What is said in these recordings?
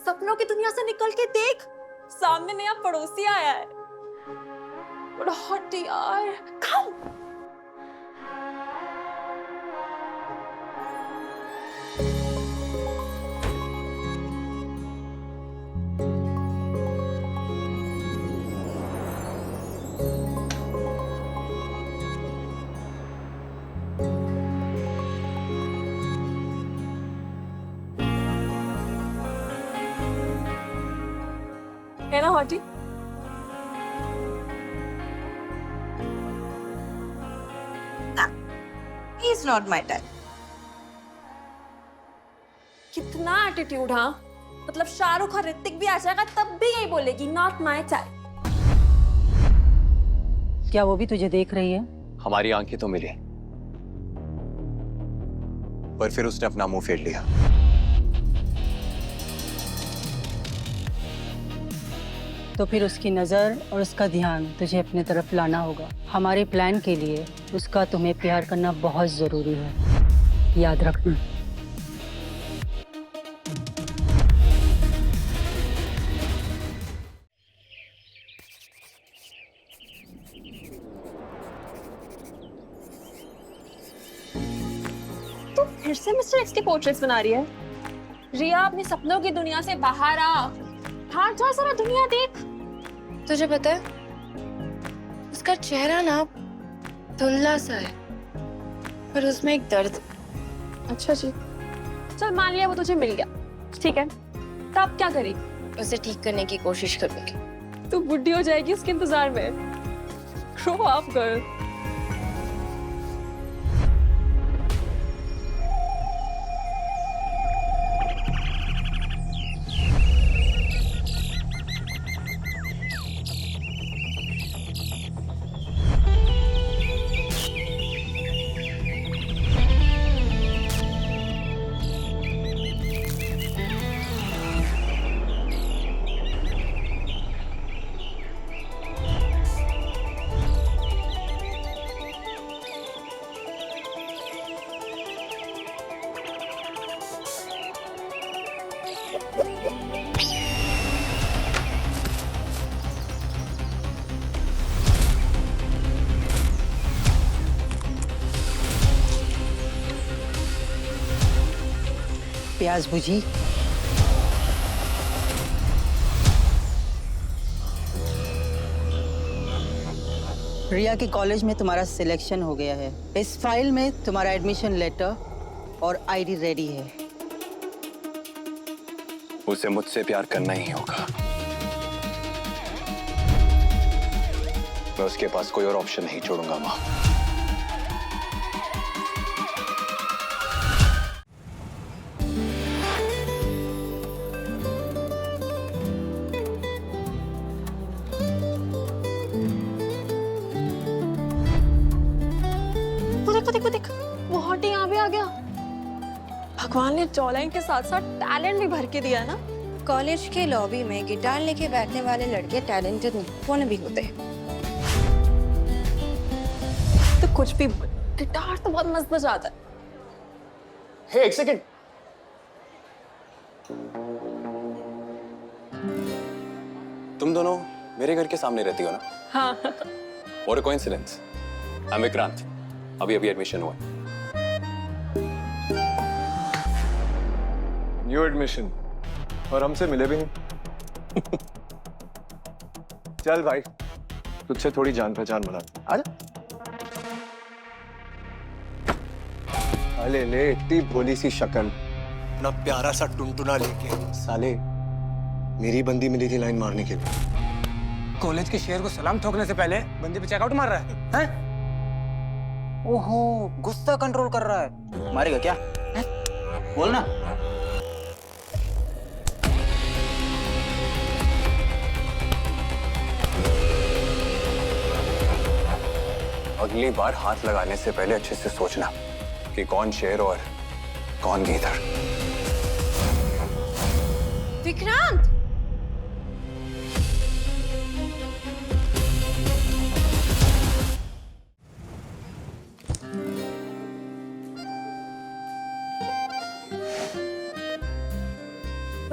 सपनों की दुनिया से निकल के देख, सामने नया पड़ोसी आया है। बड़ा हॉट यार। कम। है ना hottie? He's not my type. कितना एटीट्यूड। हाँ, मतलब शाहरुख और ऋतिक भी आ जाएगा तब भी यही बोलेगी, नॉट माय टाइप। क्या वो भी तुझे देख रही है? हमारी आंखें तो मिली, पर फिर उसने अपना मुंह फेर लिया। तो फिर उसकी नजर और उसका ध्यान तुझे अपने तरफ लाना होगा। हमारे प्लान के लिए उसका तुम्हें प्यार करना बहुत जरूरी है, याद रखना। तो फिर से मिस्टर एक्स के पोर्ट्रेट्स बना रही है। रिया, अपने सपनों की दुनिया से बाहर आ, बाहर जा, जरा दुनिया देख। तुझे पता है उसका चेहरा ना धुंधला सा है, पर उसमें एक दर्द। अच्छा जी, चल मान लिया वो तुझे मिल गया, ठीक है, तब क्या करेगी? उसे ठीक करने की कोशिश करूंगी। तू बुढ़ी हो जाएगी उसके इंतजार में। Grow up girl. प्याज बुझी? रिया के कॉलेज में तुम्हारा सिलेक्शन हो गया है। इस फाइल में तुम्हारा एडमिशन लेटर और आईडी रेडी है। उसे मुझसे प्यार करना ही होगा। मैं उसके पास कोई और ऑप्शन नहीं छोड़ूंगा माँ। देखो देख, वो हॉटी यहाँ भी आ गया। भगवान ने जॉलाइन के साथ साथ टैलेंट भी भर के दिया है ना। कॉलेज के लॉबी में गिटार लेके बैठने वाले लड़के टैलेंटेड नहीं भी होते। तो कुछ भी, गिटार तो बहुत मस्त बजाता है। हे, एक सेकंड। तुम दोनों मेरे घर के सामने रहती हो ना? हाँ। और कोइंसिडेंस। आई एम विक्रांत, अभी एडमिशन हुआ। न्यू एडमिशन, और हमसे मिले भी नहीं। चल भाई, तुझसे थोड़ी जान पहचान बना। आजा। अले ले, इतनी भोली सी शक्ल, ना प्यारा सा टुनटुना लेके। साले मेरी बंदी मिली थी लाइन मारने के लिए। कॉलेज के शेर को सलाम ठोकने से पहले बंदी पे चेकआउट मार रहा है, हैं? ओहो, गुस्सा कंट्रोल कर रहा है। मारेगा क्या? बोल ना। अगली बार हाथ लगाने से पहले अच्छे से सोचना कि कौन शेर और कौन गीदड़। विक्रांत!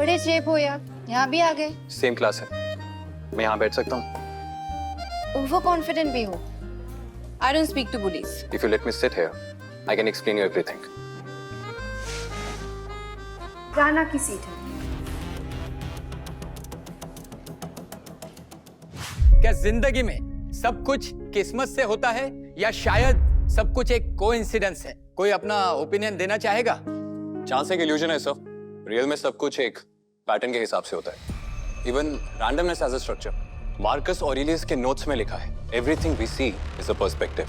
बड़े चेप हो यार, यहाँ भी आ गए। सेम क्लास है, मैं यहाँ बैठ सकता हूँ? ओवर कॉन्फिडेंट भी हो। I don't speak to bullies. If you let me sit here, I can explain you everything. Rana की सीट है। क्या जिंदगी में सब कुछ किस्मत से होता है या शायद सब कुछ एक कोइंसिडेंस है? कोई अपना ओपिनियन देना चाहेगा? चांस एक इल्यूजन है सर। रियल में सब कुछ एक पैटर्न के हिसाब से होता है। Even randomness as a structure. Marcus Aurelius के नोट्स में लिखा है, everything we see is a perspective,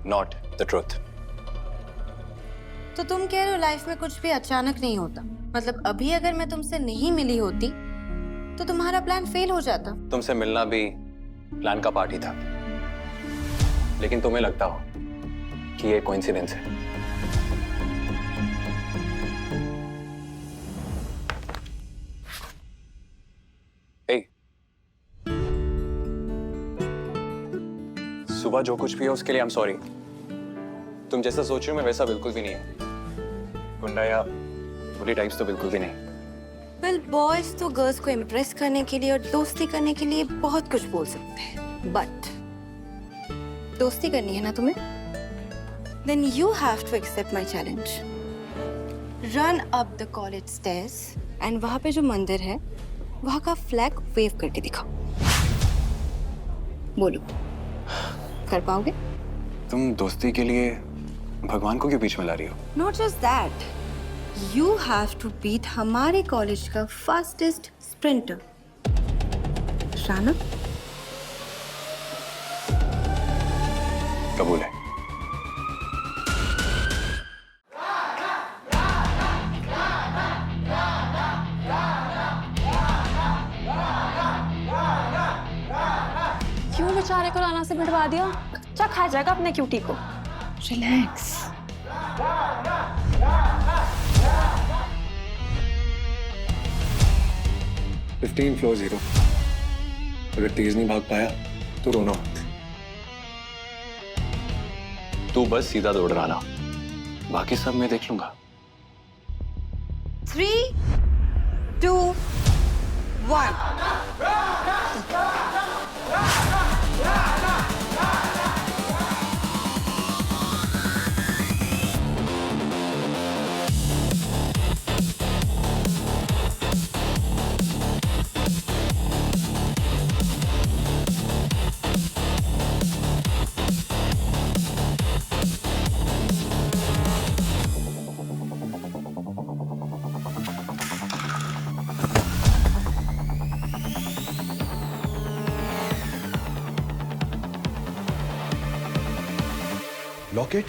not the truth. तो तुम कह रहे हो लाइफ में कुछ भी अचानक नहीं होता? मतलब अभी अगर मैं तुमसे नहीं मिली होती तो तुम्हारा प्लान फेल हो जाता। तुमसे मिलना भी प्लान का पार्ट ही था, लेकिन तुम्हें लगता हो कि ये कोइंसिडेंस है। Hey, सुबह जो कुछ भी है उसके लिए आई एम सॉरी। तुम जैसा सोच रहे हो मैं वैसा बिल्कुल भी नहीं है। गुंडा या बुरी टाइप्स तो बिल्कुल भी नहीं। वेल बॉयज तो गर्ल्स को इम्प्रेस करने के लिए और दोस्ती करने के लिए बहुत कुछ बोल सकते हैं, बट दोस्ती करनी है ना तुम्हें, then you have to accept my challenge. Run up the college stairs and वहां पे जो मंदिर है वहां का फ्लैग वेव करके दिखाओ। बोलो, कर पाओगे? तुम दोस्ती के लिए भगवान को क्यों बीच में ला रही हो? Not just that, you have to beat हमारे कॉलेज का फास्टेस्ट स्प्रिंटर राना। कबूल है। क्यों बेचारे को राना से भिड़वा दिया? अच्छा खा जाएगा अपने क्यूटी को। रिलैक्स। $15 फ्लोर 0। अगर तेज नहीं भाग पाया तो रोना मत। तू बस सीधा दौड़ रहा ना, बाकी सब मैं देख लूंगा। 3, 2, 1। लॉकेट?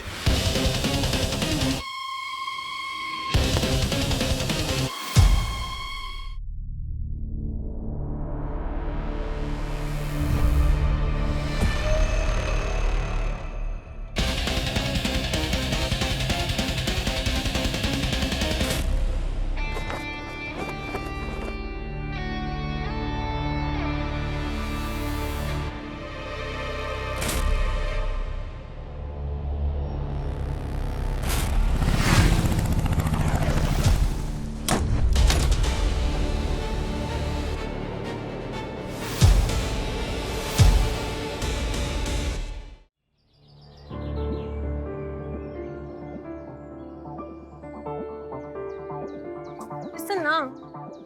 ना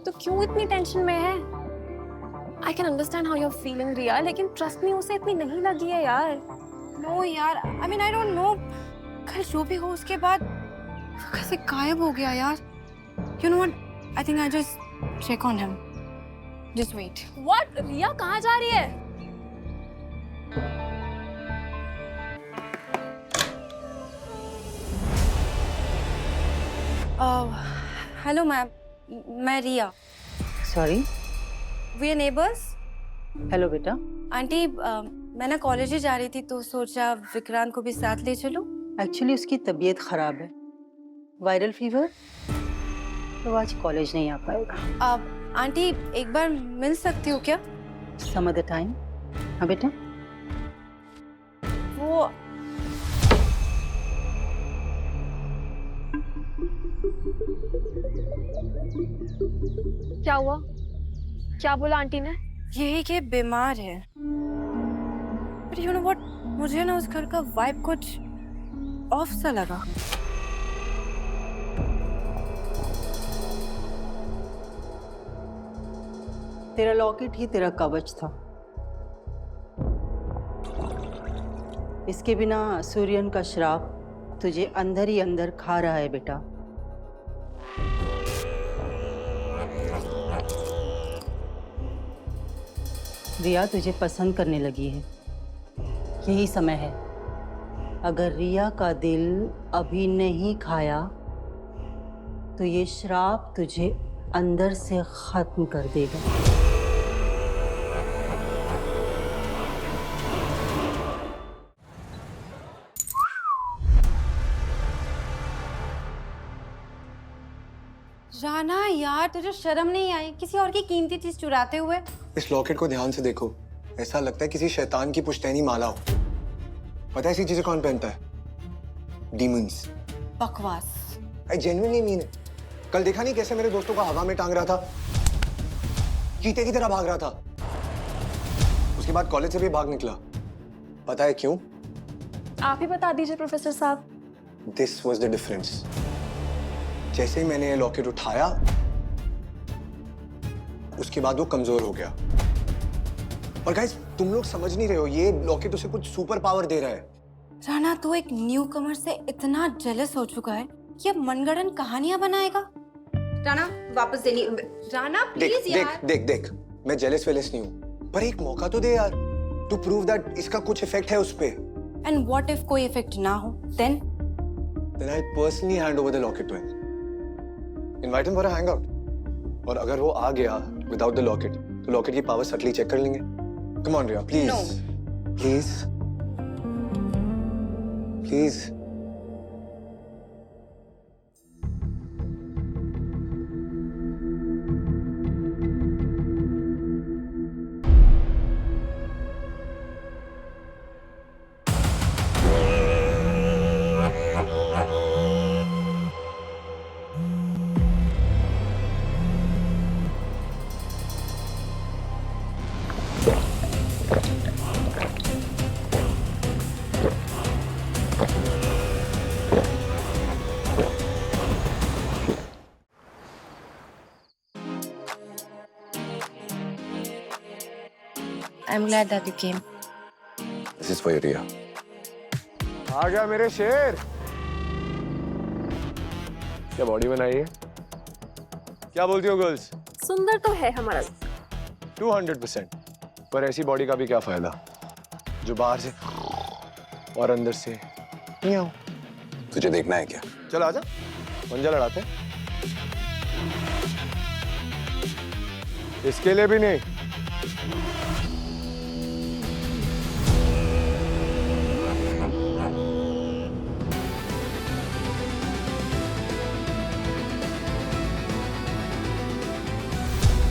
तो क्यों इतनी टेंशन में है? I can understand how you are feeling Riya, लेकिन ट्रस्ट मी उसे इतनी नहीं लगी है यार। नो यार, I mean I don't know, कल जो भी हो उसके बाद वो कैसे गायब हो गया यार। You know what, I think I just check on him. Just wait. What? Riya कहाँ जा रही है? हेलो मैम, मैं Riya. Sorry. We are neighbours. Hello बेटा। आंटी, मैं ना कॉलेज ही जा रही थी तो सोचा विक्रांत को भी साथ ले चलो। एक्चुअली उसकी तबीयत खराब है, वायरल फीवर, तो आज कॉलेज नहीं आ पाएगा। आंटी एक बार मिल सकती हो क्या? Some other time. हाँ बेटा। वो क्या हुआ? क्या बोला आंटी ने? यही कि बीमार है। पर यू नो व्हाट, मुझे ना उस घर का वाइब कुछ ऑफ सा लगा। तेरा लॉकेट ही तेरा कवच था। इसके बिना सूर्यन का श्राप तुझे अंदर ही अंदर खा रहा है बेटा। रिया तुझे पसंद करने लगी है। यही समय है। अगर रिया का दिल अभी नहीं खाया तो ये श्राप तुझे अंदर से खत्म कर देगा। राना यार, तुझे शर्म नहीं आई किसी और की कीमती चीज चुराते हुए? इस लॉकेट को ध्यान से देखो, ऐसा लगता है किसी शैतान की पुश्तैनी माला हो। पता है ऐसी चीजें कौन पहनता है? डीमंस। बकवास। I genuinely mean it. कल देखा नहीं कैसे मेरे दोस्तों को हवा में टांग रहा था, चीते की तरह भाग रहा था। उसके बाद कॉलेज से भी भाग निकला। पता है क्यों? आप ही बता दीजिए प्रोफेसर साहब। This was the difference. जैसे ही मैंने ये लॉकेट उठाया उसके बाद वो कमजोर हो गया। और गाइस, तुम लोग समझ नहीं रहे हो, ये लॉकेट उसे कुछ सुपर पावर दे रहा है। राना, तू एक न्यू कमर से इतना जेलस हो चुका है कि अब मनगढ़ंत कहानियां बनाएगा। राना, वापस देनी। राना देख प्लीज देख यार। देख देख, मैं जेलस वेलस नहीं हूँ, पर एक मौका तो दे यार, टू प्रूव दैट इसका कुछ इफेक्ट है उस पे। एंड व्हाट इफ कोई इफेक्ट ना हो? Then I'll personally hand over the locket to him. Invite him for a hangout. और अगर वो आ गया without the locket, तो लॉकेट की पावर सटली चेक कर लेंगे। Come on, Riya, please. No. Please. Please. I'm glad that you came. This is for you, Riya. आ गया मेरे शेर। क्या बॉडी बनाई है? क्या बोलती हो गर्ल्स? सुंदर तो है हमारा। 200%। पर ऐसी बॉडी का भी क्या फायदा जो बाहर से और अंदर से नहीं आओ। तुझे देखना है क्या? चल आजा, पंजा लड़ाते हैं। इसके लिए भी नहीं।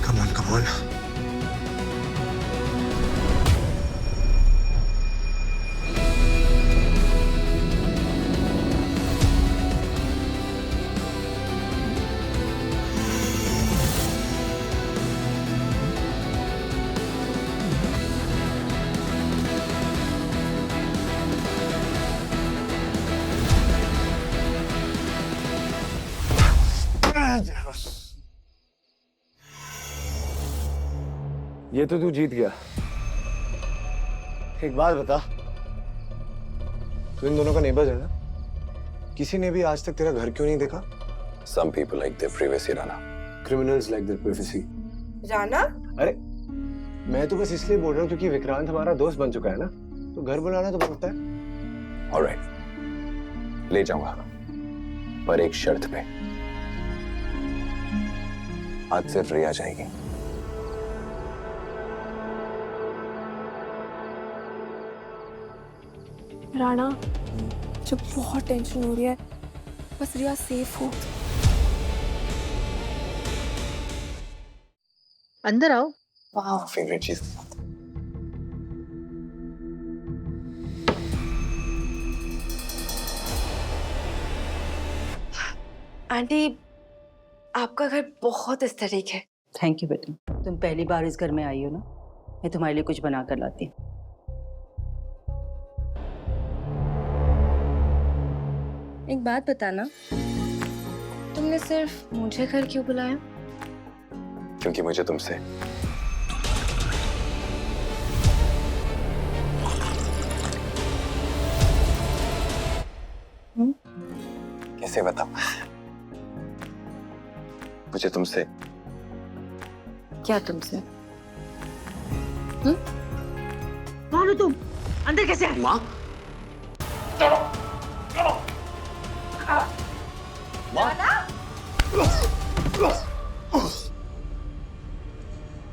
Come on, come on. ये तो तू जीत गया। एक बात बता, तू इन दोनों का नेबर्स है ना? किसी ने भी आज तक तेरा घर क्यों नहीं देखा? Some people like their privacy, Rana. Criminals like their privacy. Rana, अरे मैं तो बस इसलिए बोल रहा हूँ क्योंकि विक्रांत हमारा दोस्त बन चुका है ना, तो घर बुलाना तो बनता है। All right. ले जाऊंगा, पर एक शर्त पे। आज सिर्फ रिया जाएगी। राणा, मुझे बहुत टेंशन हो रही है। बस रिया सेफ हो। अंदर आओ। वाह, फेवरेट चीज। आंटी आपका घर बहुत एस्थेटिक है। थैंक यू बेटा, तुम पहली बार इस घर में आई हो ना, मैं तुम्हारे लिए कुछ बना कर लाती हूँ। एक बात बताना, तुमने सिर्फ मुझे घर क्यों बुलाया? क्योंकि मुझे तुमसे कैसे बताऊं, मुझे तुमसे क्या तुमसे? कौन हो तुम? अंदर कैसे आए? माँ,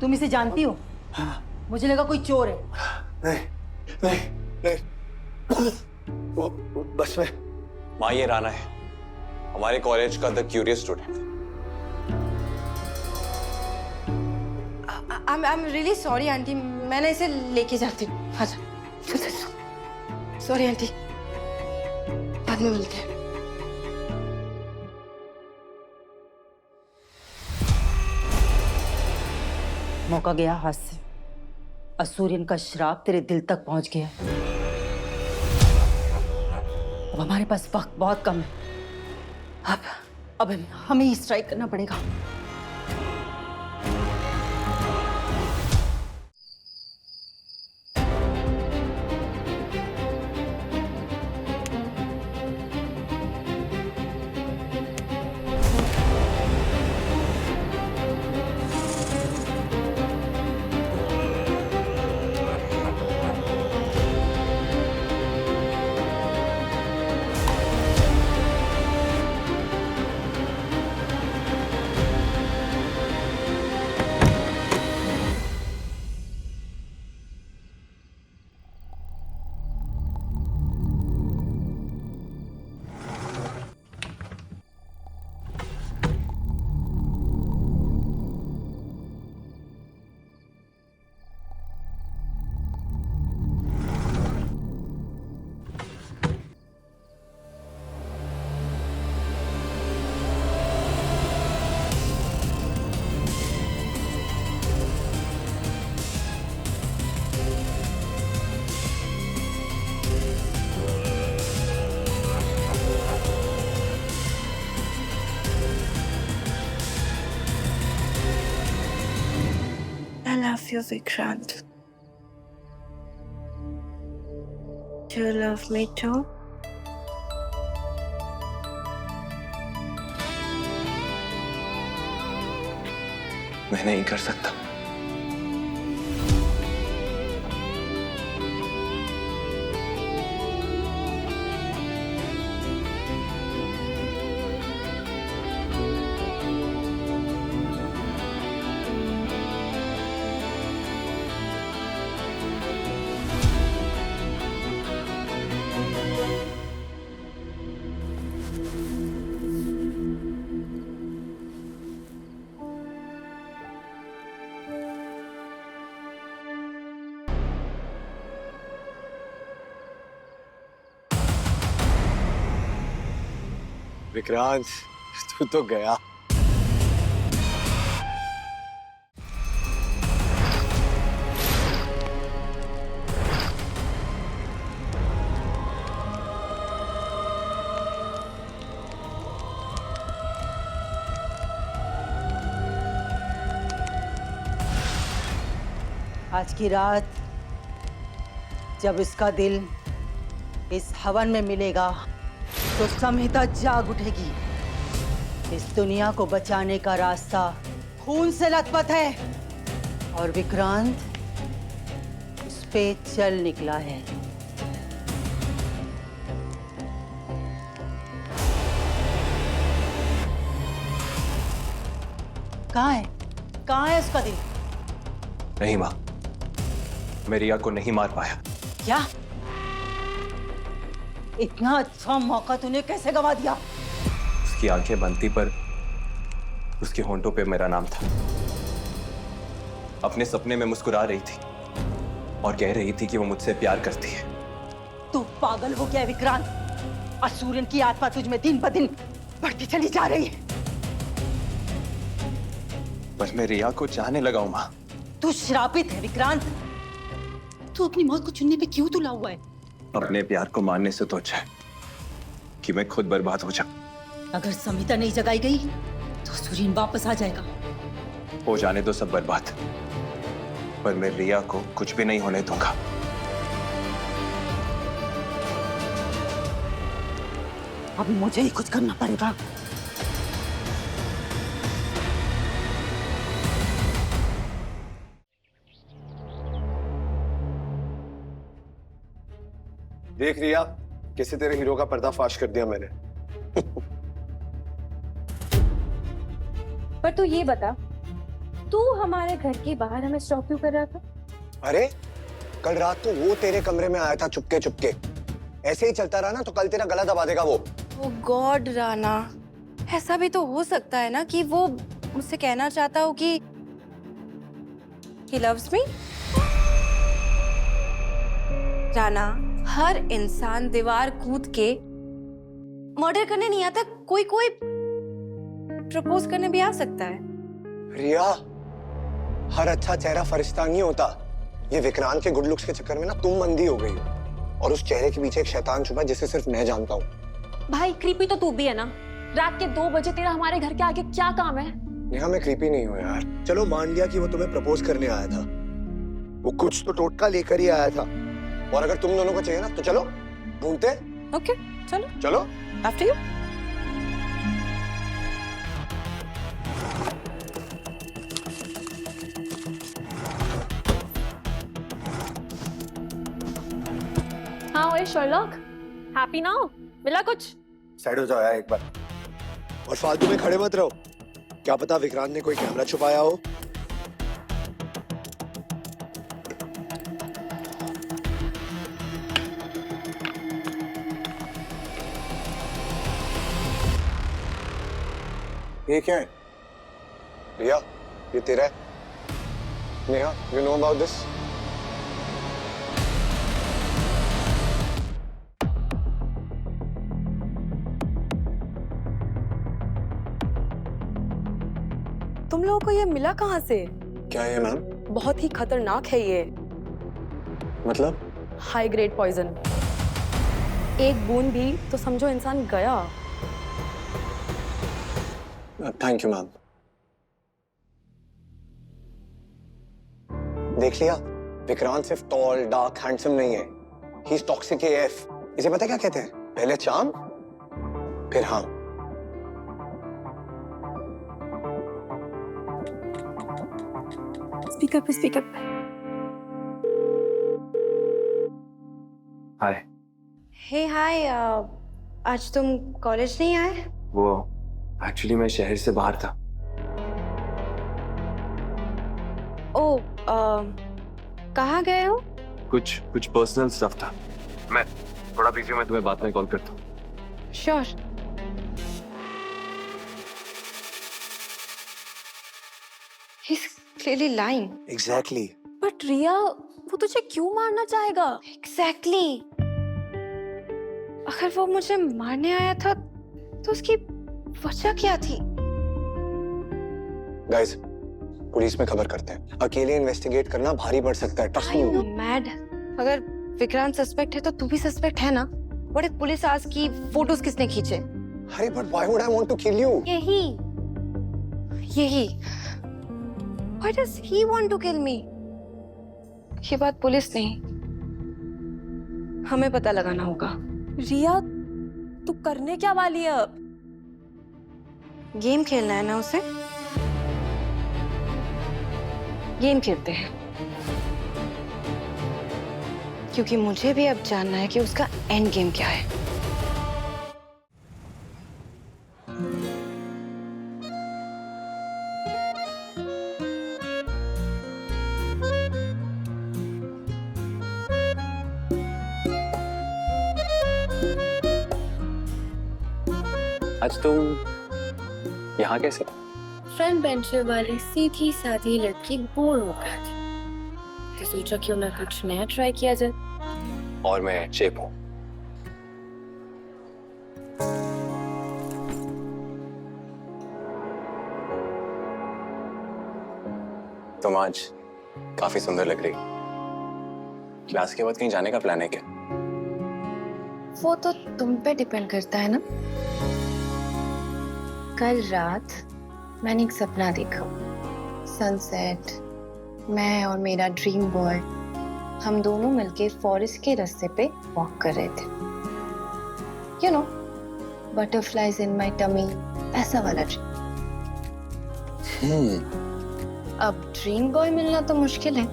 तुम इसे जानती हो? मुझे लगा कोई चोर है। नहीं नहीं नहीं, वो बस में। माँ ये राना है, हमारे कॉलेज का the curious student. I'm really sorry aunty, मैंने इसे लेके जाती हूँ। सॉरी आंटी, बाद में मिलते हैं। मौका गया हाथ से, असूरियन का श्राप तेरे दिल तक पहुंच गया। अब हमारे पास वक्त बहुत कम है। अब हमें ही स्ट्राइक करना पड़ेगा। I love you, Vikrant. Do you love me too? मैं नहीं कर सकता। विक्रांत, तू तो गया। आज की रात जब इसका दिल इस हवन में मिलेगा तो संहिता जाग उठेगी। इस दुनिया को बचाने का रास्ता खून से लथपथ है और विक्रांत उस पे चल निकला है। कहाँ है? कहाँ है उसका दिल? नहीं माँ, मैं रिया को नहीं मार पाया। क्या? इतना अच्छा मौका तूने कैसे गवा दिया? उसकी आंखें बनती पर उसके होंठों पे मेरा नाम था। अपने सपने में मुस्कुरा रही थी और कह रही थी कि वो मुझसे प्यार करती है। तू पागल हो गया है विक्रांत। असूरन की आत्मा तुझ में दिन ब दिन बढ़ती चली जा रही है। पर मैं रिया को चाहने लगा हूं माँ। तू श्रापित है विक्रांत। तू अपनी मौत को चुनने पे क्यों तुला हुआ है? अपने प्यार को मानने से तो अच्छा है कि मैं खुद बर्बाद हो जाऊं। अगर समिता नहीं जगाई गई तो सुरीन वापस आ जाएगा। हो जाने दो सब बर्बाद, पर मैं रिया को कुछ भी नहीं होने दूंगा। अब मुझे ही कुछ करना पड़ेगा। देख रिया, कैसे तेरे हीरो का पर्दाफाश कर दिया मैंने। पर तू ये बता, तू हमारे घर के बाहर हमें स्टॉप क्यों कर रहा था? अरे कल रात को वो तेरे कमरे में आया था चुपके चुपके। ऐसे ही चलता रहा ना तो कल तेरा गला दबा देगा वो। ओ गॉड राना, ऐसा भी तो हो सकता है ना कि वो मुझसे कहना चाहता हो कि he loves me? राना, हर इंसान दीवार कूद के मर्डर करने नहीं आता, कोई कोई प्रपोज करने भी आ सकता है। रिया, हर अच्छा चेहरा फरिश्ता नहीं होता। ये विक्रांत के गुड लुक्स के चक्कर में ना तुम अंधी हो गई हो, और उस चेहरे के पीछे एक शैतान छुपा है जिसे सिर्फ मैं जानता हूँ। भाई क्रीपी तो तू भी है ना। रात के 2 बजे तेरा हमारे घर के आगे क्या काम है? नेहा, मैं क्रीपी नहीं हूँ यार। चलो मान लिया कि वो तुम्हें प्रपोज करने आया था, वो कुछ तो टोटका लेकर ही आया था। और अगर तुम दोनों को चाहिए ना तो चलो ढूंढते। ओके, चलो चलो आफ्टर यू। हाँ ओए शर्लॉक, हैप्पी नाउ? मिला कुछ? साइड हो जाओ यार एक बार, और फालतू में खड़े मत रहो। क्या पता विक्रांत ने कोई कैमरा छुपाया हो। ये क्या है? रिया, ये तेरा है। Neha, you know about this? तुम लोगों को ये मिला कहाँ से? क्या है मैम? बहुत ही खतरनाक है ये। मतलब? High grade poison. एक बूंद भी तो समझो इंसान गया। Thank you ma'am. देख लिया, विक्रांत सिर्फ टॉल, डार्क, हैंडसम नहीं है। He is toxic AF. इसे पता है क्या कहते हैं? पहले चार्म, फिर हाँ। Speak up, speak up. Hi. Hey hi, आज तुम कॉलेज नहीं आए? वो एक्चुअली मैं शहर से बाहर था। ओ, कहाँ गए हो? कुछ पर्सनल स्टफ था। मैं थोड़ा बिजी हूं, मैं तुम्हें बाद में कॉल करता हूँ। Sure. He's clearly lying. Exactly. But Riya, वो तुझे क्यों मारना चाहेगा? Exactly. अगर वो मुझे मारने आया था तो उसकी वजह क्या थी? गाइस, पुलिस में खबर करते हैं। अकेले इन्वेस्टिगेट करना भारी पड़ सकता है। Trust me. मैड। अगर विक्रांत सस्पेक्ट है तो तू भी सस्पेक्ट है ना? What if पुलिस आज की फोटोज किसने खींचे? अरे but why would I want to kill you? यही। Why does he want to kill me? ये बात पुलिस नहीं, हमें पता लगाना होगा। रिया, तू करने क्या वाली है अब? गेम खेलना है ना उसे? गेम खेलते हैं, क्योंकि मुझे भी अब जानना है कि उसका एंड गेम क्या है। आज तुम यहाँ कैसे? फ्रंट बेंचर वाली सीधी सादी लड़की बोर हो गया थी, तो सोचा क्यों ना कुछ नया ट्राई किया जाए। और मैं शेप हूँ। तुम आज काफी सुंदर लग रही। क्लास के बाद कहीं जाने का प्लान है क्या? वो तो तुम पे डिपेंड करता है ना। कल रात मैंने एक सपना देखा। सनसेट, मैं और मेरा ड्रीम बॉय, हम दोनों मिलके फॉरेस्ट के रास्ते पे वॉक कर रहे थे। You know, butterflies in my tummy, ऐसा वाला ड्रीम। अब ड्रीम बॉय मिलना तो मुश्किल है,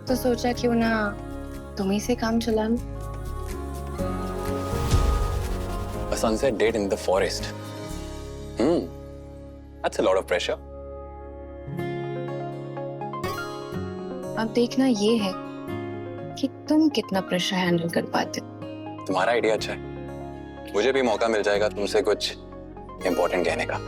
तो सोचा क्यों ना तुम ही से काम चला लूं। A sunset date in the forest. That's a lot of pressure. अब देखना ये है कि तुम कितना प्रेशर हैंडल कर पाते हो। तुम्हारा आइडिया अच्छा है। मुझे भी मौका मिल जाएगा तुमसे कुछ इम्पोर्टेंट कहने का।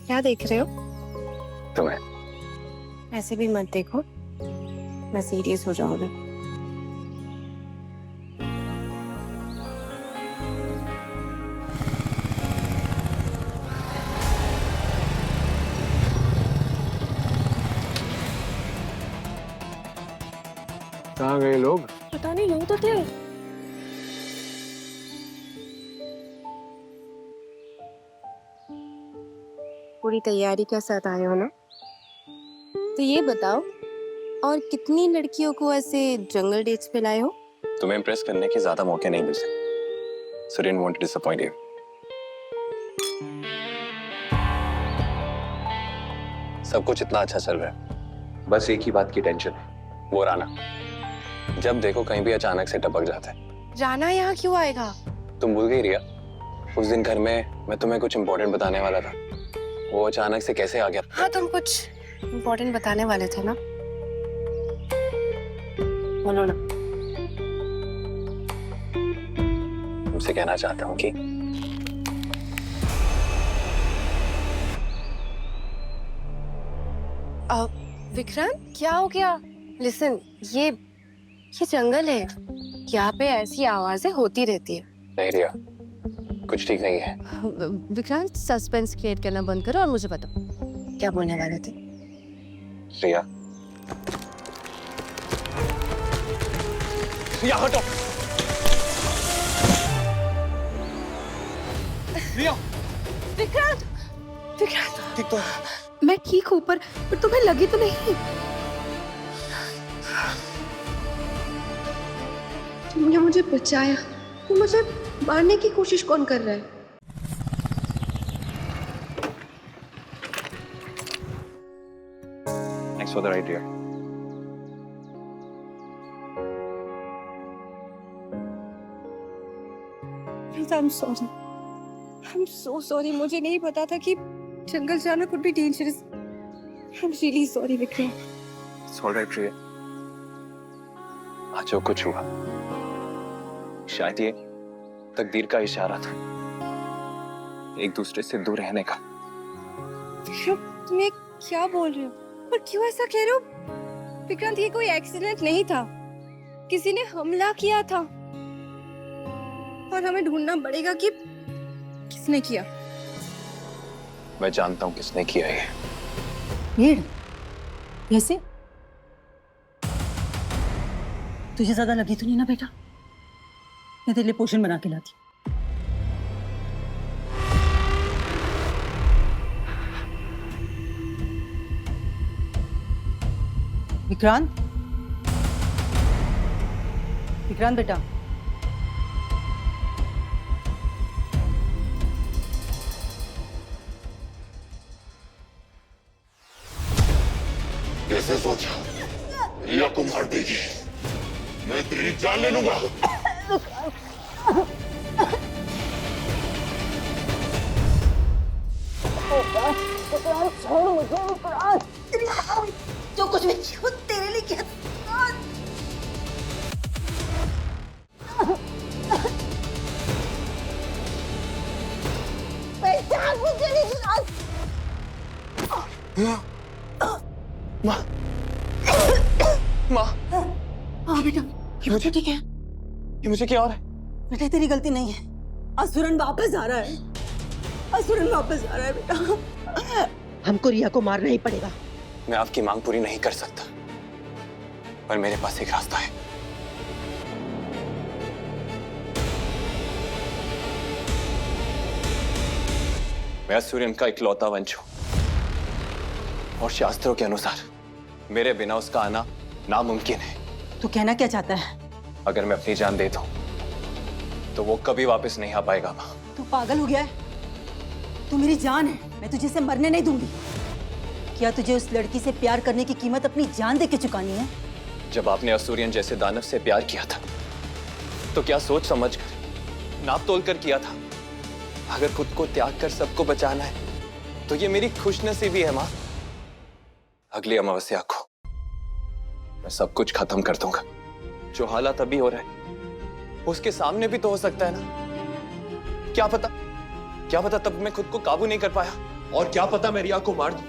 क्या देख रहे हो? तुम्हें। ऐसे भी मत देखो, मैं सीरियस हो जाऊंगी। कहाँ गए लोग? पता नहीं, यहीं तो थे। पूरी तैयारी के साथ आए हो ना? तो ये बताओ, और कितनी लड़कियों को ऐसे जंगल डेट्स पे लाए हो? तुम्हें इम्प्रेस करने के ज्यादा मौके नहीं मिल सकते। So didn't want to disappoint you. सब कुछ इतना अच्छा चल रहा है, बस एक ही बात की टेंशन है, वो राना। जब देखो कहीं भी अचानक से टपक जाता है। राना यहाँ क्यों आएगा? तुम भूल गई रिया, उस दिन घर में मैं तुम्हें कुछ इम्पोर्टेंट बताने वाला था, वो अचानक से कैसे आ गया? हाँ, तुम कुछ इम्पोर्टेंट बताने वाले थे ना, बोलो ना। तुमसे कहना चाहता हूँ कि विक्रांत, क्या हो गया? लिसन, ये जंगल है, यहाँ पे ऐसी आवाजें होती रहती है। नहीं रिया, कुछ ठीक नहीं है। विक्रांत, सस्पेंस क्रिएट करना बंद करो और मुझे बताओ क्या बोलने वाले थे। रिया, रिया हटो। रिया, विक्रांत, विक्रांत, ठीक तो मैं ठीक हूँ, पर तुम्हें लगी तो नहीं? तुमने मुझे बचाया, तो मुझे मारने की कोशिश कौन कर रहा है? Thanks for the ride, dear. I'm sorry. I'm so sorry. मुझे नहीं पता था कि जंगल जाना could be dangerous. I'm really sorry, Vikram. It's all right, Riya. आज जो कुछ हुआ, शायद ये तकदीर का इशारा था, एक दूसरे से दूर रहने का। तुम ये क्या बोल रहे हो? पर क्यों ऐसा कह रहे हो? विक्रांत, ये कोई एक्सीडेंट नहीं था, किसी ने हमला किया था, और हमें ढूंढना पड़ेगा कि किसने किया। मैं जानता हूँ किसने किया ये। भीड़ कैसे? तुझे ज्यादा लगी तो नहीं ना बेटा? मैं तेरे लिए पोषण बना के लाती। विक्रांत, विक्रांत बेटा, कैसे सोचा रिया को मार देगी? मैं तेरी जान ले लूंगा। छोड़ मुझे विक्रांत। जो कुछ भी किया तेरे लिए किया। पहचान मुझे विक्रांत। माँ, माँ, हाँ बेटा, ये मुझे ठीक है ये मुझे क्या हो रहा है? बेटा, तेरी गलती नहीं है। असुरन वापस आ रहा है, असुरन वापस आ रहा है बेटा। हमको रिया को मारना ही पड़ेगा। मैं आपकी मांग पूरी नहीं कर सकता, पर मेरे पास एक रास्ता है। मैं सूर्यन का इकलौता वंश हूं और शास्त्रों के अनुसार मेरे बिना उसका आना नामुमकिन है। तू कहना क्या चाहता है? अगर मैं अपनी जान दे दूं तो वो कभी वापस नहीं आ पाएगा मां। तू पागल हो गया है? तू मेरी जान है, मैं तुझे इसे मरने नहीं दूंगी। क्या तुझे उस लड़की से प्यार करने की कीमत अपनी जान दे के चुकानी है? जब आपने असूरियन जैसे दानव से प्यार किया था तो क्या सोच समझ कर, नाप तोल कर किया था? अगर खुद को त्याग कर सबको बचाना है तो ये मेरी खुशनसीबी है मां। अगली अमावस्या को मैं सब कुछ खत्म कर दूंगा। जो हालात अभी हो रहा है उसके सामने भी तो हो सकता है ना। क्या पता तब मैं खुद को काबू नहीं कर पाया, और क्या पता मैं रिया को मार दूं।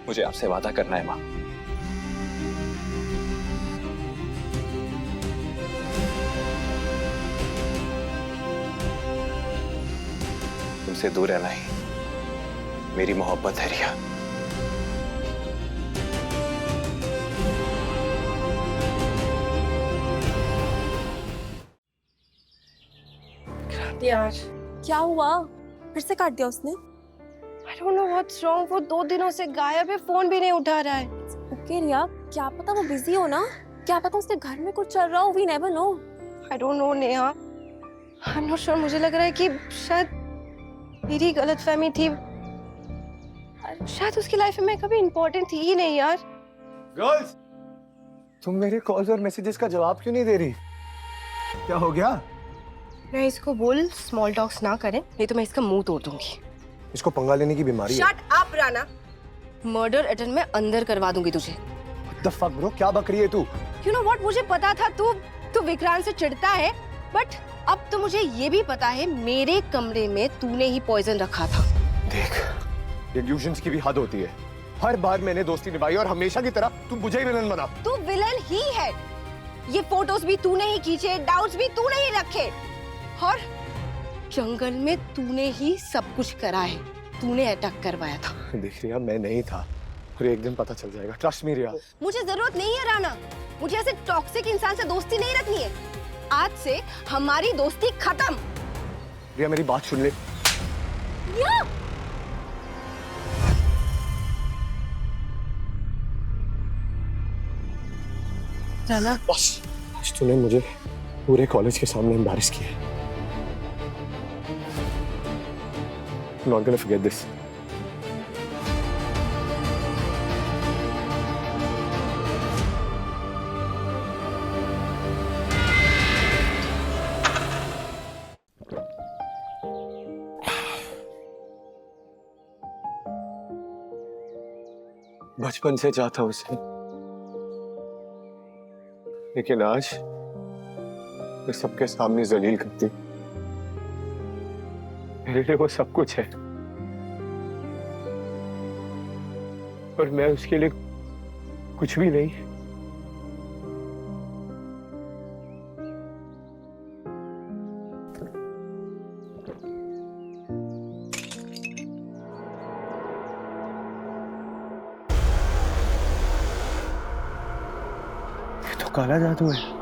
मुझे आपसे वादा करना है मां। तुमसे दूर रहना ही मेरी मोहब्बत है रिया। यार क्या हुआ? फिर से काट दिया उसने? I don't know what's wrong. वो 2 दिनों से गायब है, फोन भी नहीं उठा रहा है। ओके रिया, क्या पता वो बिजी हो ना, क्या पता उसके घर में कुछ चल रहा हो। We never know. I don't know Neha, I'm not sure. मुझे लग रहा है कि शायद मेरी गलतफहमी थी। शायद उसकी लाइफ में मैं कभी इम्पोर्टेंट थी ही नहीं यार। गर्ल्स, तुम मेरे कॉल्स और मैसेजेस का जवाब क्यों नहीं दे रही? क्या हो गया? मैं इसको बोल स्मॉल टॉक्स ना करें, नहीं तो मैं इसका मुंह तोड़ दूंगी। इसको पंगा लेने की बीमारी है। Shut up Rana, murder attempt में अंदर करवा दूंगी तुझे। What the fuck bro, क्या बक रही है तू? You know what, मुझे पता था तू विक्रांत से चिढ़ता है, बट अब तो मुझे ये भी पता है मेरे कमरे में तूने ही पॉइजन रखा था। देख, इल्यूजन्स की भी हद होती है। हर बार मैंने दोस्ती निभाई और हमेशा की तरह तू मुझे ही विलन बना। तू विलन ही है। ये फोटोज भी तूने ही खींचे, डाउट्स भी तूने ही रखे, और जंगल में तूने ही सब कुछ करा है। तूने अटैक करवाया था। देख रिया, मैं नहीं था, और एक दिन पता चल जाएगा। ट्रस्ट मी रिया। मुझे जरूरत नहीं है राना, मुझे ऐसे टॉक्सिक इंसान से दोस्ती नहीं रखनी है। आज से हमारी दोस्ती खत्म। रिया मेरी बात सुन ले। या! राना, बस आज तूने मुझे पूरे कॉलेज के सामने एम्बैरेस किया। I'm not gonna forget this. बचपन से चाहता हूं उसे, लेकिन आज मैं सबके सामने जलील करती। मेरे लिए वो सब कुछ है, और मैं उसके लिए कुछ भी नहीं। ये तो काला जादू है।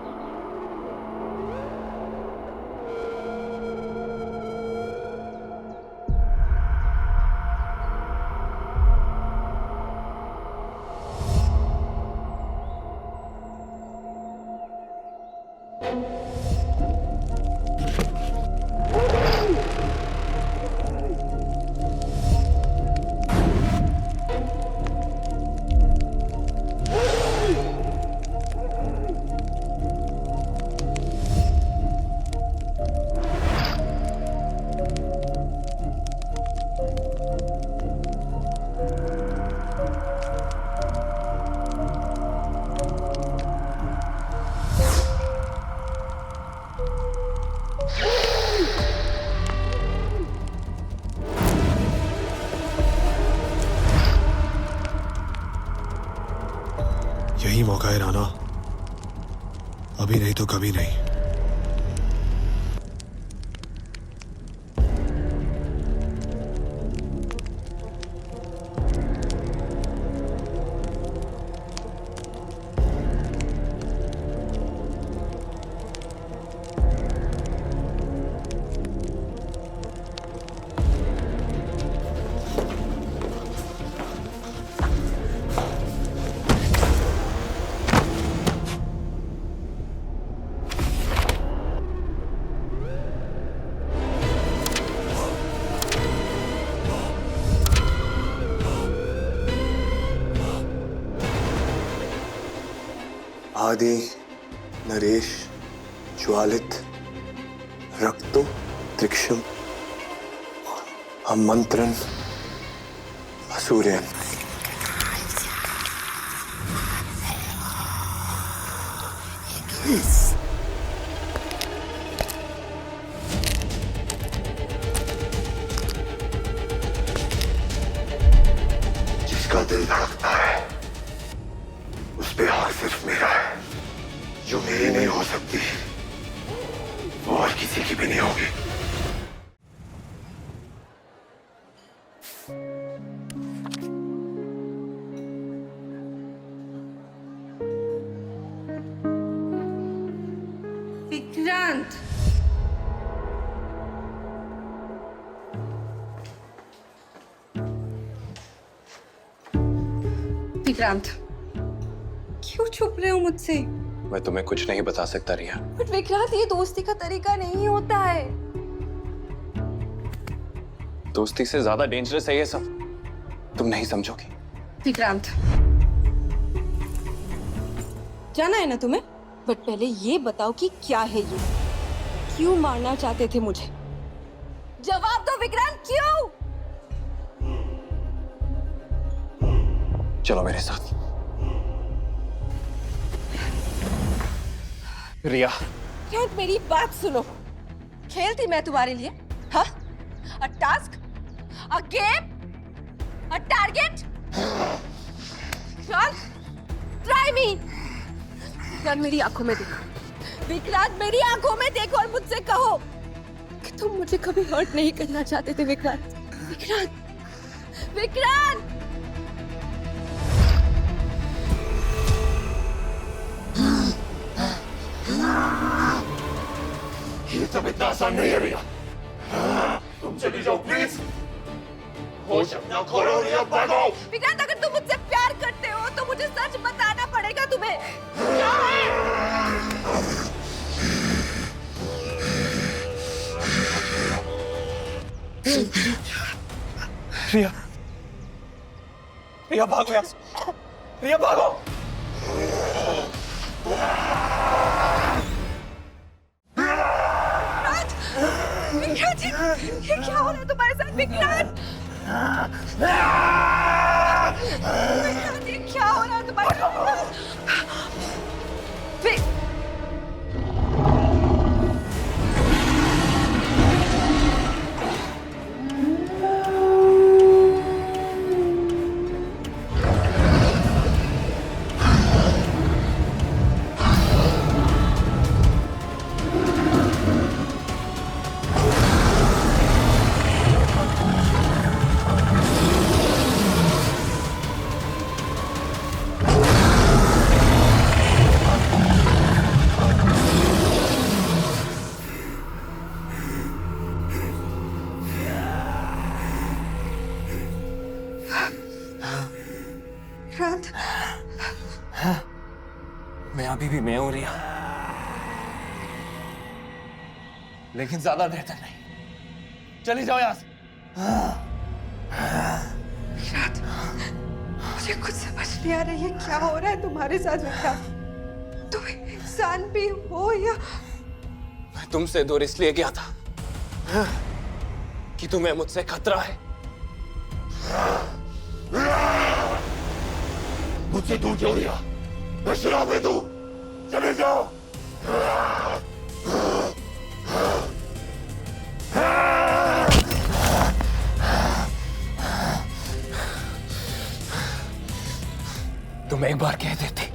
यही मौका है राना, अभी नहीं तो कभी नहीं। आदि, नरेश, ज्वालित, रक्तो, त्रिक्षम, आमंत्रण, असूर्यन। जिसका दिल धड़कता है उस पे हक सिर्फ मेरा है। जो मेरी नहीं हो सकती वो और किसी की भी नहीं होगी। विक्रांत, विक्रांत, क्यों छुप रहे हो मुझसे? मैं तुम्हें कुछ नहीं बता सकता रिया। बट विक्रांत, ये दोस्ती का तरीका नहीं होता है। दोस्ती से ज्यादा डेंजरस है ये सब, तुम नहीं समझोगी। विक्रांत, जाना है ना तुम्हें? बट पहले ये बताओ कि क्या है ये? क्यों मारना चाहते थे मुझे? जवाब दो विक्रांत, क्यों? चलो मेरे साथ। रिया, विक्रांत, मेरी बात सुनो। खेलती मैं तुम्हारे लिए? हाँ? अ task? A game? A target? चल, ट्राई मी। विक्रांत, मेरी आंखों में देखो। विक्रांत, मेरी आंखों में देखो और मुझसे कहो कि तुम मुझे कभी हर्ट नहीं करना चाहते थे। विक्रांत, विक्रांत, विक्रांत। ये सब इतना आसान नहीं है रिया। तुम चली जाओ प्लीज। होश अपना खोलो रिया, भागो। विक्रांत, अगर तुम मुझसे प्यार करते हो तो मुझे सच बताना पड़ेगा तुम्हें। क्या है? रिया, रिया भागो यहाँ से। रिया भागो। विक्रांत, ये क्या हो रहा है तुम्हारे साथ? विक्रांत, विक्रांत, ये क्या हो रहा है तुम्हारे साथ? विक्रांत, मैं अभी भी मैं हूं रिया, लेकिन ज्यादा देर तक नहीं। चली जाओ यहाँ से। विक्रांत, मुझे कुछ समझ नहीं आ रही है क्या हो रहा है तुम्हारे साथ। विक्रांत, तुम इंसान भी हो या? मैं तुमसे दूर इसलिए गया था कि तुम्हें मुझसे खतरा है। मुझसे दूर क्यों रिया? मैं शराब दे दूं। चले जाओ। तुम एक बार कह देती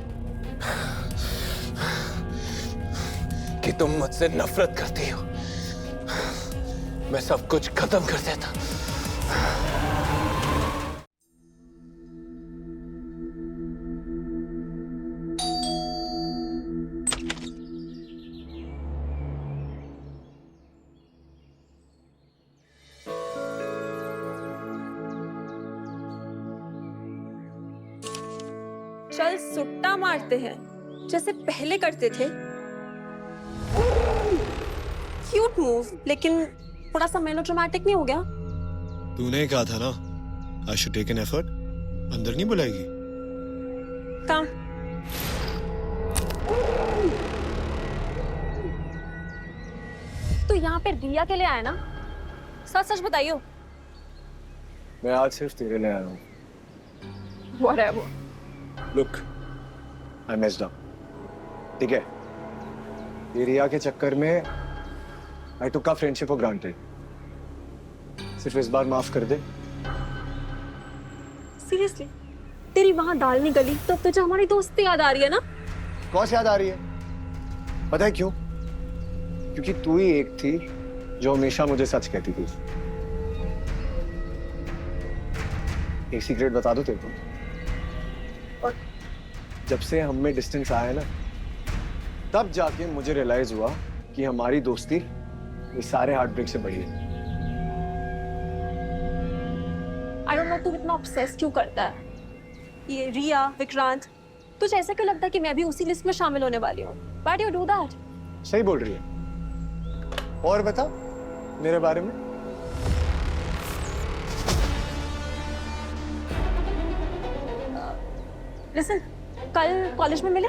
तुम मुझसे नफरत करती हो, मैं सब कुछ खत्म कर देता। चल सुट्टा मारते हैं जैसे पहले करते थे। क्यूट मूव, लेकिन थोड़ा सा मेलोड्रामेटिक नहीं हो गया? तूने कहा था ना, I should take an effort. अंदर नहीं बुलाएगी? काम। तो यहाँ पे रिया के लिए आया ना? सच सच बताइयो। मैं आज सिर्फ तेरे लिए आया हूँ। Whatever. Look, I messed up. ठीक है? ये रिया के चक्कर में I took our friendship for granted. सिर्फ इस बार माफ कर दे। Seriously? तेरी वहां दाल नहीं गली तो अब तुझे हमारी दोस्ती याद आ रही है ना? कौन सी याद आ रही है? पता है क्यों? क्योंकि तू ही एक थी जो हमेशा मुझे सच कहती थी। एक सीक्रेट बता दो तेरे को। जब से हम में डिस्टेंस आया ना, तब जाके मुझे रियलाइज हुआ कि हमारी दोस्ती ये सारे हार्ट ब्रेक से बड़ी है। I don't know तू इतना obsess क्यों करता है? ये रिया, विक्रांत, तुझे ऐसा क्यों लगता है कि मैं भी उसी लिस्ट में शामिल होने वाली हूँ? Why do you do that? सही बोल रही है। और बता मेरे बारे में। Listen, कल कॉलेज में मिले?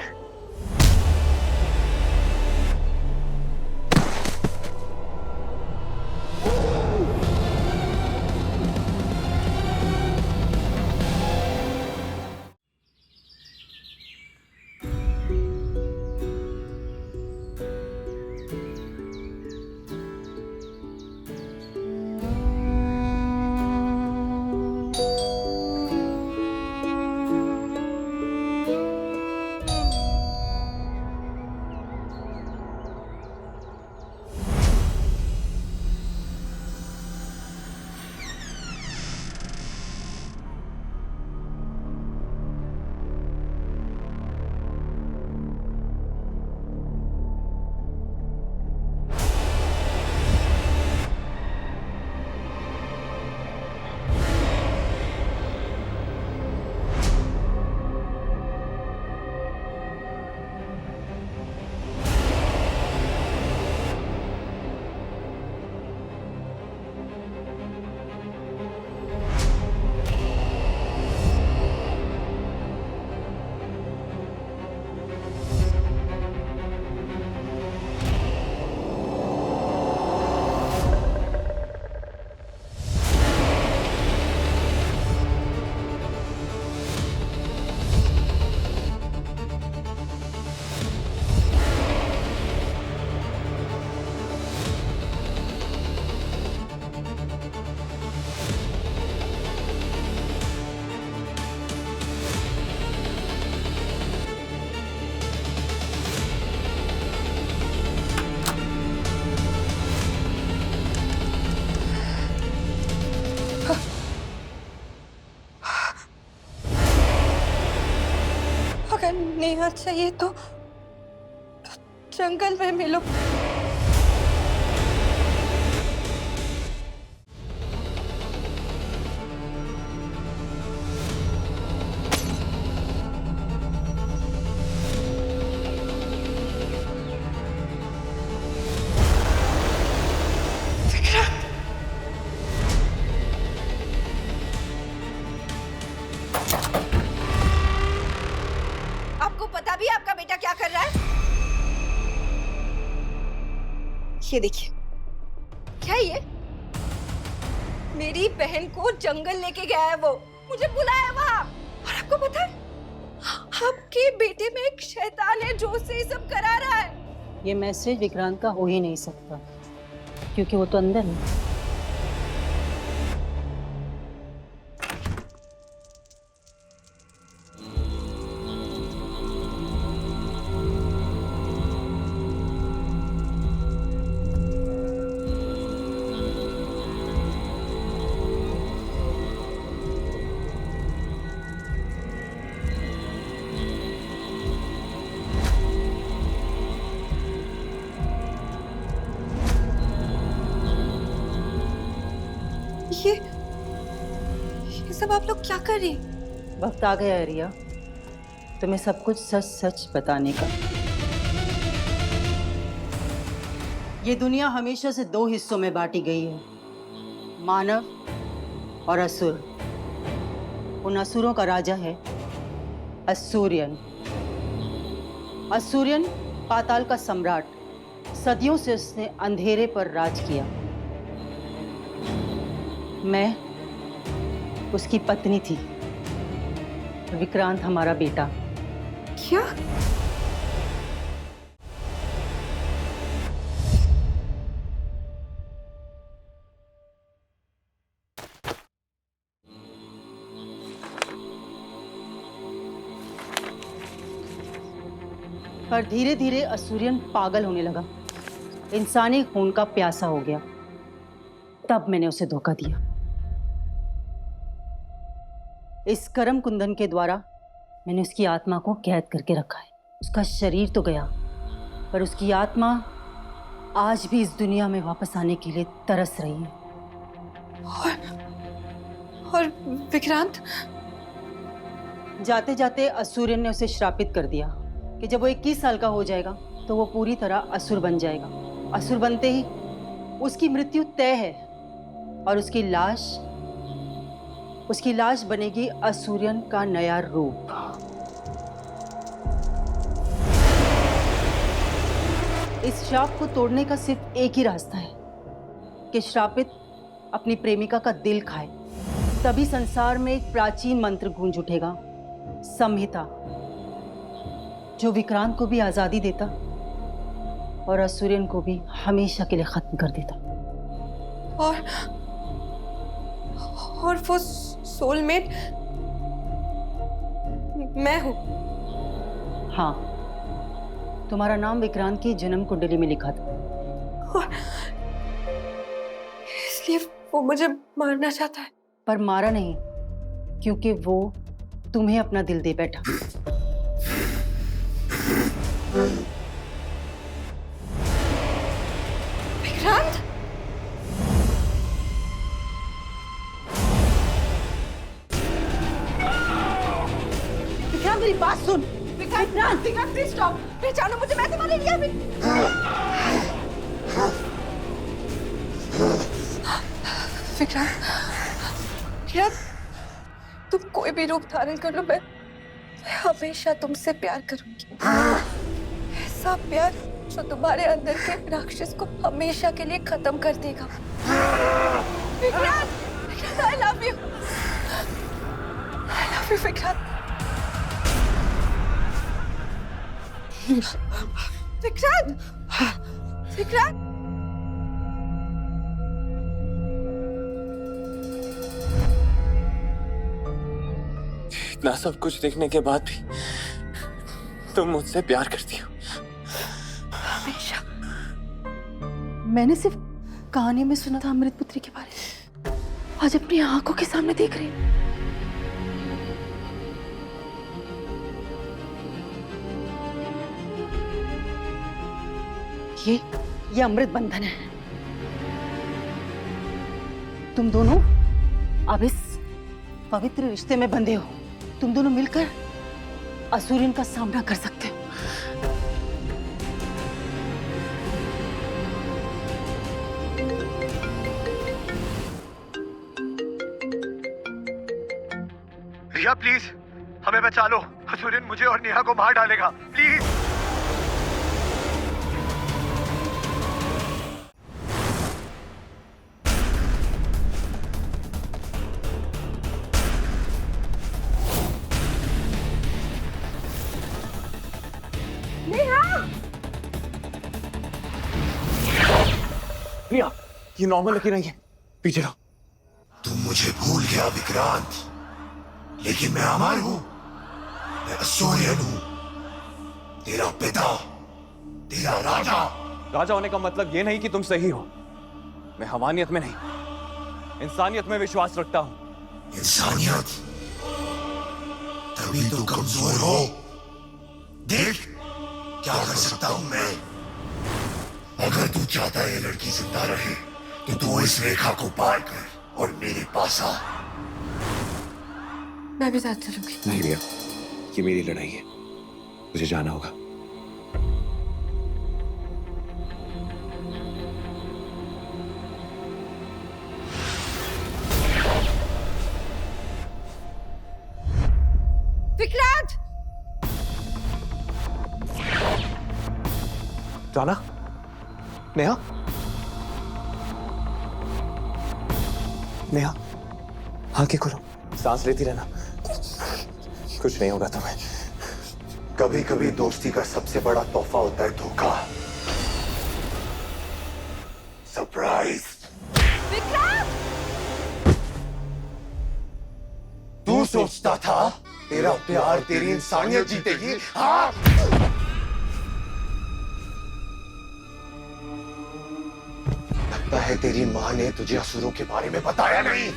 अगर नेहा चाहिए तो जंगल में मिलो। आपको पता भी है आपका बेटा क्या कर रहा है? ये देखिए, क्या है ये? मेरी बहन को जंगल लेके गया है वो, मुझे बुलाया वहां। और आपको पता है, आपके बेटे में एक शैतान है जो उसे ये सब करा रहा है। ये मैसेज विक्रांत का हो ही नहीं सकता, क्योंकि वो तो अंदर है। सब आप लोग क्या कर रही हैं? वक्त आ गया है रिया तुम्हें सब कुछ सच सच बताने का। ये दुनिया हमेशा से दो हिस्सों में बांटी गई है, मानव और असुर। उन असुरों का राजा है असूरियन। असूरियन पाताल का सम्राट, सदियों से उसने अंधेरे पर राज किया। मैं उसकी पत्नी थी, विक्रांत हमारा बेटा। क्या? पर धीरे धीरे असूरियन पागल होने लगा, इंसानी खून का प्यासा हो गया। तब मैंने उसे धोखा दिया। इस करम कुंदन के द्वारा मैंने उसकी आत्मा को कैद करके रखा है। उसका शरीर तो गया, पर उसकी आत्मा आज भी इस दुनिया में वापस आने के लिए तरस रही है। और विक्रांत? जाते जाते असूरियन ने उसे श्रापित कर दिया कि जब वो 21 साल का हो जाएगा तो वो पूरी तरह असुर बन जाएगा। असुर बनते ही उसकी मृत्यु तय है और उसकी लाश बनेगी असूरियन का नया रूप। इस श्राप को तोड़ने का सिर्फ एक ही रास्ता है कि श्रापित अपनी प्रेमिका का दिल खाए। तभी संसार में एक प्राचीन मंत्र गूंज उठेगा, संहिता, जो विक्रांत को भी आजादी देता और असूरियन को भी हमेशा के लिए खत्म कर देता। और वो सोलमेट मैं हूँ। हाँ, तुम्हारा नाम विक्रांत की जन्म कुंडली में लिखा था। और इसलिए वो मुझे मारना चाहता है। पर मारा नहीं, क्योंकि वो तुम्हें अपना दिल दे बैठा। विक्रांत? विक्रांत मेरी बात सुन। Vikrant please stop. पहचानो मुझे, मैं तुम्हारे लिए अभी। विक्रांत, तुम कोई भी रूप धारण कर लो, मैं हमेशा तुमसे प्यार करूंगी। ऐसा प्यार जो तुम्हारे अंदर के राक्षस को हमेशा के लिए खत्म कर देगा। Vikrant, I love you Vikrant. Vikrant! इतना सब कुछ देखने के बाद भी तुम मुझसे प्यार करती हो? हमेशा। मैंने सिर्फ कहानी में सुना था अमृत पुत्री के बारे में, आज अपनी आंखों के सामने देख रही हूँ। ये अमृत बंधन है। तुम दोनों अब इस पवित्र रिश्ते में बंधे हो। तुम दोनों मिलकर असूरियन का सामना कर सकते हो। रिया प्लीज हमें बचा लो, असूरियन मुझे और नेहा को मार डालेगा, प्लीज। रिया, ये नॉर्मल लगी नहीं है, पीछे रहो। तुम मुझे भूल गया विक्रांत, लेकिन मैं अमर हूं। मैं असूरियन हूं, तेरा पिता, तेरा राजा। राजा होने का मतलब ये नहीं कि तुम सही हो। मैं हमानियत में नहीं, इंसानियत में विश्वास रखता हूं। इंसानियत? तभी तो कमजोर हो। देख क्या कर सकता हूं मैं। अगर तू चाहता है ये लड़की जिंदा रहे, तो तू इस रेखा को पार कर और मेरे पास आ। मैं भी साथ चलूंगी। नहीं रिया, ये मेरी लड़ाई है, मुझे जाना होगा। विक्रांत! जाना? नेहा? नेहा, आंखें खोलो, सांस लेती रहना, कुछ नहीं होगा तुम्हें। कभी कभी दोस्ती का सबसे बड़ा तोहफा होता है धोखा, सरप्राइज। तू सोचता था तेरा प्यार, तेरी इंसानियत जीतेगी? हाँ, लगता है तेरी माँ ने तुझे असुरों के बारे में बताया नहीं।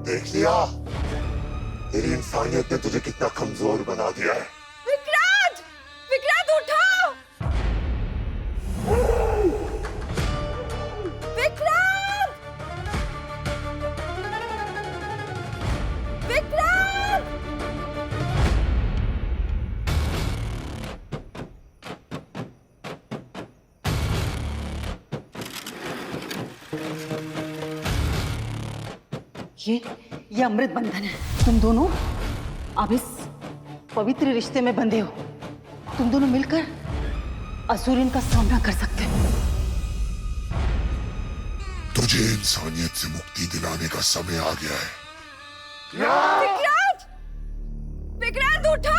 देख लिया, तेरी इंसानियत ने तुझे कितना कमजोर बना दिया है। विक्रांत! विक्रांत उठो! विक्रांत! विक्रांत! ये अमृत बंधन है। तुम दोनों अब इस पवित्र रिश्ते में बंधे हो। तुम दोनों मिलकर असुरन का सामना कर सकते हो। तुझे इंसानियत से मुक्ति दिलाने का समय आ गया है। विक्रांत! विक्रांत उठो!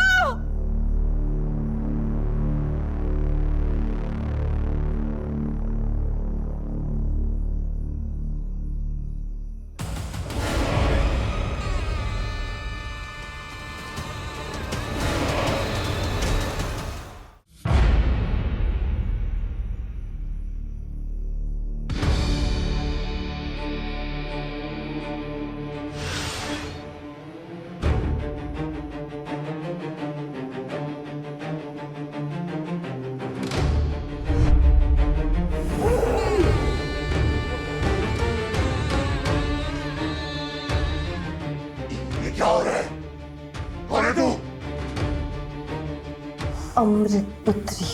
ये क्या हो रहा है? कौन है तू? अमृत पुत्री।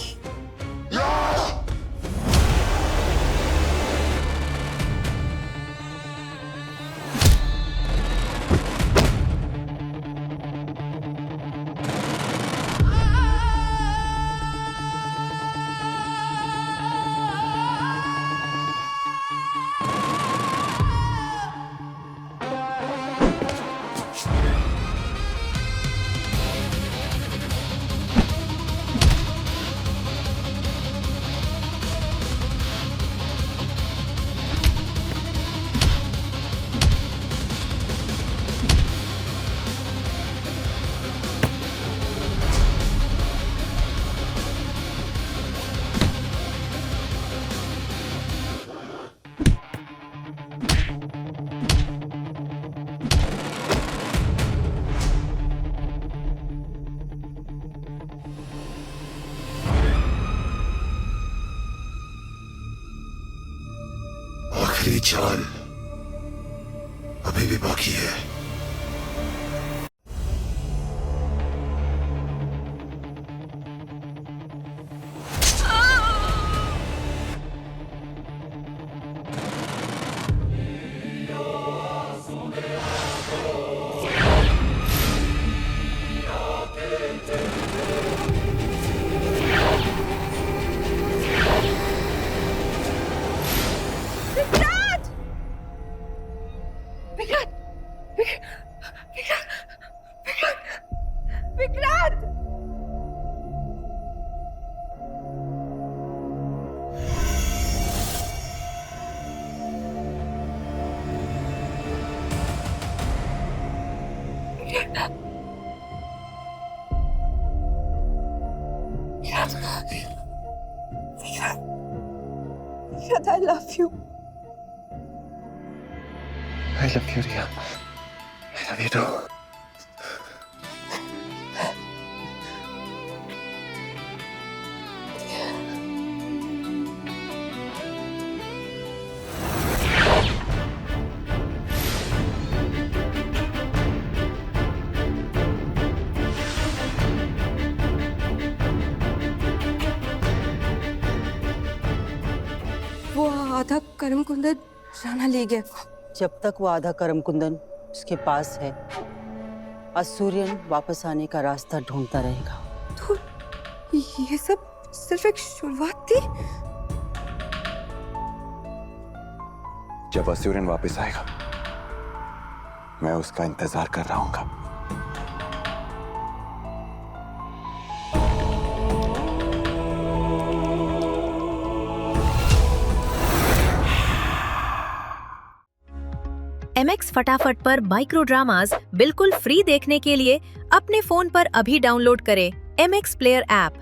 आखिरी चाल अभी भी बाकी है। Vikrant! Vikrant! I love you. I love you, Riya. I love you too. वो आधा करम कुंदन राणा ले गया। जब तक वो आधा करम कुंदन उसके पास है, असूरियन वापस आने का रास्ता ढूंढता रहेगा। तो ये सब सिर्फ एक शुरुआत थी। जब असूरियन वापस आएगा, मैं उसका इंतजार कर रहा हूँ। MX फटाफट पर माइक्रो ड्रामास बिल्कुल फ्री देखने के लिए अपने फोन पर अभी डाउनलोड करें MX प्लेयर ऐप।